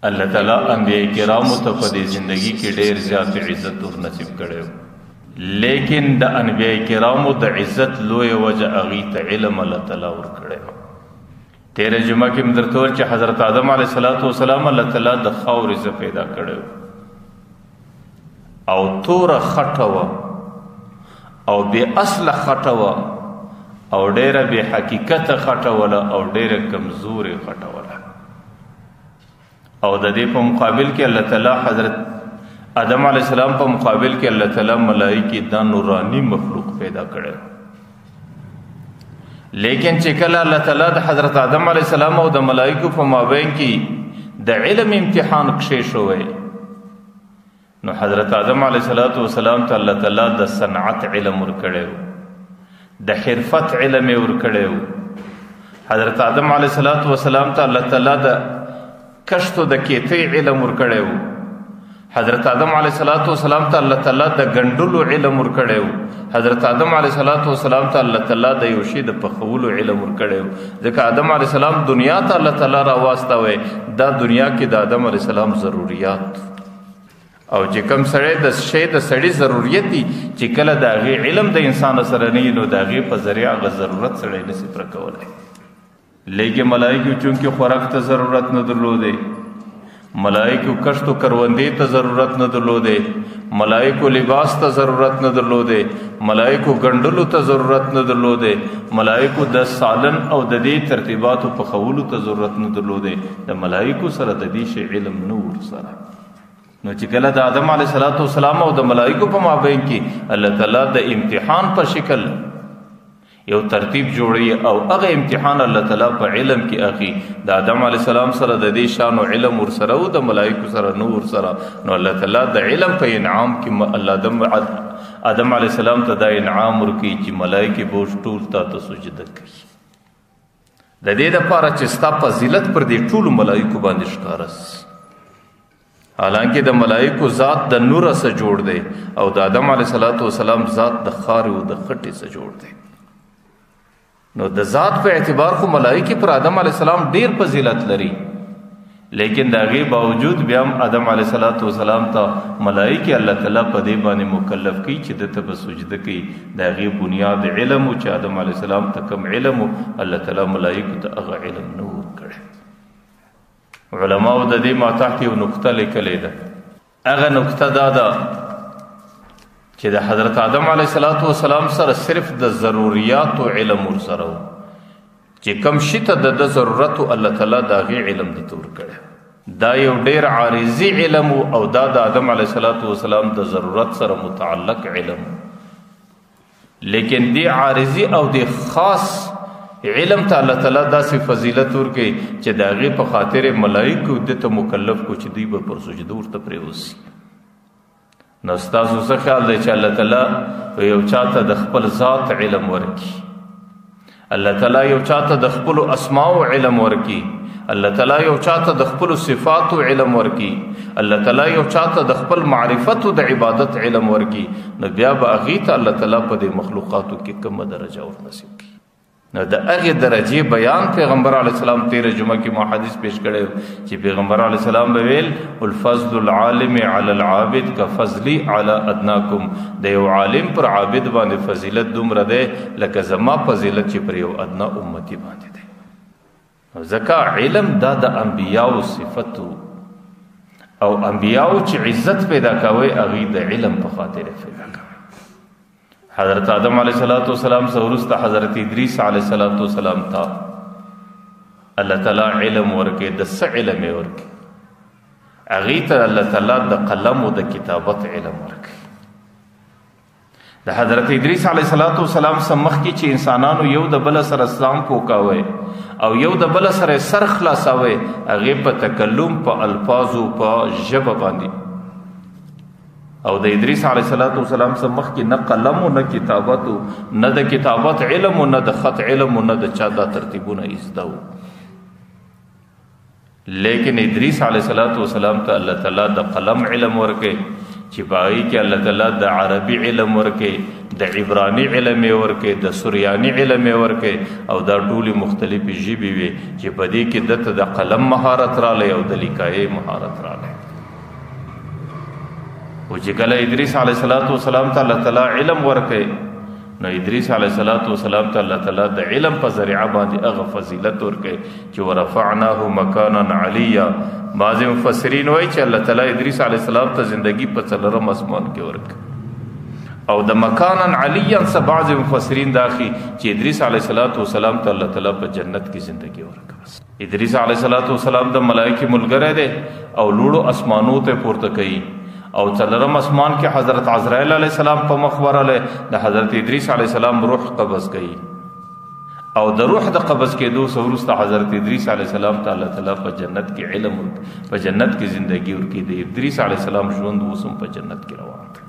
الله تعالی انبیاء کرامو ته په دې ژوندۍ کې ډېر زیات عزت ور نصیب کړو، لیکن د انبیاء کرامو د عزت لوی وجه هغې ته علم الله تعالی ور کړی. تیره جمعه کې مې درته وویل چې حضرت آدم علیه السلام الله تعالی د خاورې زه پیدا کړی او توره خټه وه او بې اصله خټه وه او ډېره بې حقیقته خټه وله او ډېره کمزورې خټه وله، او د دې په مقابل کې الله تعالی حضرت آدم علیه السلام په مقابل کې الله تعالی ملائکې دا نورانی مخلوق پیدا کړی. لیکن چې کله الله تعالی د حضرت آدم علیه السلام او د ملائکو په مابین کې د علم امتحان کښې شوی، نو حضرت آدم علیه السلام ته الله تعالی د صنعت علم ورکړی و، د حرفت علم یې ورکړی و. حضرت آدم علیه السلام ته الله تعالی د کشتو د کیتۍ علم ورکړی و. حضرت آدم علیه السلام ته الله تعالی د ګنډلو علم ورکړی و. حضرت آدم علیه السلام ته الله تعالی د یو شي د پخولو علم ورکړی و. ځکه آدم علیه السلام دنیا ته الله تعالی راواستوی، دا دنیا کې د آدم علیه السلام ضروریات، او چې کوم سړی د شی د سړي ضروریت دي چې کله د هغې علم د انسان سره نه وي، نو د هغې په ذریعه هغه ضرورت سړی نشي پوره کولی. لیکن ملائکو چونکې خوراک ته ضرورت نه درلودی، ملائکو کشت و کروندې ته ضرورت نه درلودی، ملائکو لباس ته ضرورت نه درلودی، ملائکو ګنډلو ته ضرورت نه درلودی، ملائکو د سالن او د دې ترتیباتو پخولو ته ضرورت نه درلودی. د ملائکو سره د دې شی علم نه ورسره. نو چې کله د آدم علیه السلام او د ملائکو په مابین کې الله تعالی د امتحان په شکل یو ترتیب جوړي او هغه امتحان الله تعالی په علم کې اخی، د آدم علیه السلام سره د دې شان او علم ورسره او د ملائکو سره نو ورسره، نو الله تعالی د علم په انعام کې الله آدم علیه السلام ته دا انعام ورکړي چې ملائکې به ټول تا ته سجده کوي. د دې دپاره چې ستا فضیلت پر دې ټولو ملائکو باندې ښکاره سي. حالانکه د ملائکو ذات د نور سره جوړ دی او د آدم علیه السلام ذات د خارې او د خټې سره جوړ دی. نو د ذات په اعتبار خو ملائکې پر آدم علیه السلام ډیر فضیلت لري، لیکن د هغې باوجود بیا هم آدم علیه السلام ته ملائکې الله تعالی په دې باندې مکلف کوي چې ده ته به سجده کوي. د هغې بنیاد علم و چې آدم علیه السلام ته کوم علم و، الله تعالی ملائکو ته هغه علم نه ورکړی. علماو د دې ما تحت یو نقطه لیکلې ده. هغه نقطه دا ده چې د حضرت آدم علیه السلام سره صرف د ضروریاتو علم ورسره و، چې کوم شي ته د ضرورت الله تعالی د هغې علم د تور کړی. دا یو ډیر عارضي علم او دا د آدم علیه السلام د ضرورت سره متعلق علم، لیکن دی عارضي او دی خاص علم ته الله تعالی داسې فضیلت ورکړي چې د هغې په خاطر ملائکو ده ته مکلف کو چې دوی به پر سجده ورته پرېوځي. نو ستاسو څه خیال دی چې الله تعالی یو چاته د خپل ذات علم ورکړي، الله تعالی یو چاته د خپلو اسماو علم ورکړي، الله تعالی یو چاته د خپلو صفاتو علم ورکړي، الله تعالی یو چاته د خپل معرفتو د عبادت علم ورکړي، نو بیا به هغې ته الله تعالی په دې مخلوقاتو کې کومه درجه ورنصیب کړي. نو د هغې درجې بیان پیغمبر علیه السلام تیره جمعه کې ما حدیث پیش کړی چې پیغمبر علیه السلام به ویل الفضل العالم علی العابد کفضلی علی ادناکم، د یو عالم پر عابد باندې فضیلت دومره دی لکه زما فضیلت چې پر یو ادنا امتی باندې دی. ځکه علم دا د انبیاو صفتو او انبیاو چې عزت پیدا کوي هغې د علم په خاطر پیدا کوي. حضرت آدم علیه السلام څخه وروسته حضرت ادریس علیه السلام ته الله تعالی علم ورکړي. د څه علم یې ورکړي؟ هغې ته الله تعالی د قلم او د کتابت علم ورکړي. د حضرت ادریس علیه السلام څخه مخکې چې انسانانو یو د بل سره اسلام پوکاوی او یو د بل سره سر خلاصاوی، هغې په تکلم په الفاظو په ژبه باندې او د ادریس علیه السلام څخه مخکې نه قلم و نه کتابت و، نه د کتابت علم و نه د خط علم و نه د چا دا ترتیبونه ایزده و. لیکن ادریس علیه السلام ته الله تعالی د قلم علم ورکړي چې پای کې الله تعالی د عربي علم ورکې، د عبراني علم ورکې، د سوریاني علم ورکې، او دا ټول مختلفې ژبې وي چې په دې کې دته د قلم مهارت رالی او د لیکایي مهارت رالی. او چې کله ادریس علیه السلام ته الله تعالی علم ورکې، نو ادریس علیه السلام ته الله تعالی د علم په ذریعه باندې هغه فضیلت ورکړي چې ورفعناه مکانا علیا. بعض مفسرین وایي چې الله تعالی ادریس علیه السلام ته زندگی په څلورم اسمان کې ورکړي، او د مکانا علیا څخه بعض مفسرین داخي چې ادریس علیه السلام ته الله تعالی په جنت کې زندگی ورکړي. ادریس علیه السلام د ملائکه ملګری دی او لوړو اسمانو ته پورته کوي، او څلورم اسمان کې حضرت عزرائیل علیہ السلام په مخبر علیہ د حضرت ادریس علیہ السلام روح قبض کړي، او د روح د قبض کېدو څخه وروسته حضرت ادریس علیہ السلام ته الله تعالی په جنت کې علم، په جنت کې زندگی ورکړي. د ادریس علیہ السلام ژوند اوس هم په جنت کې روان دی.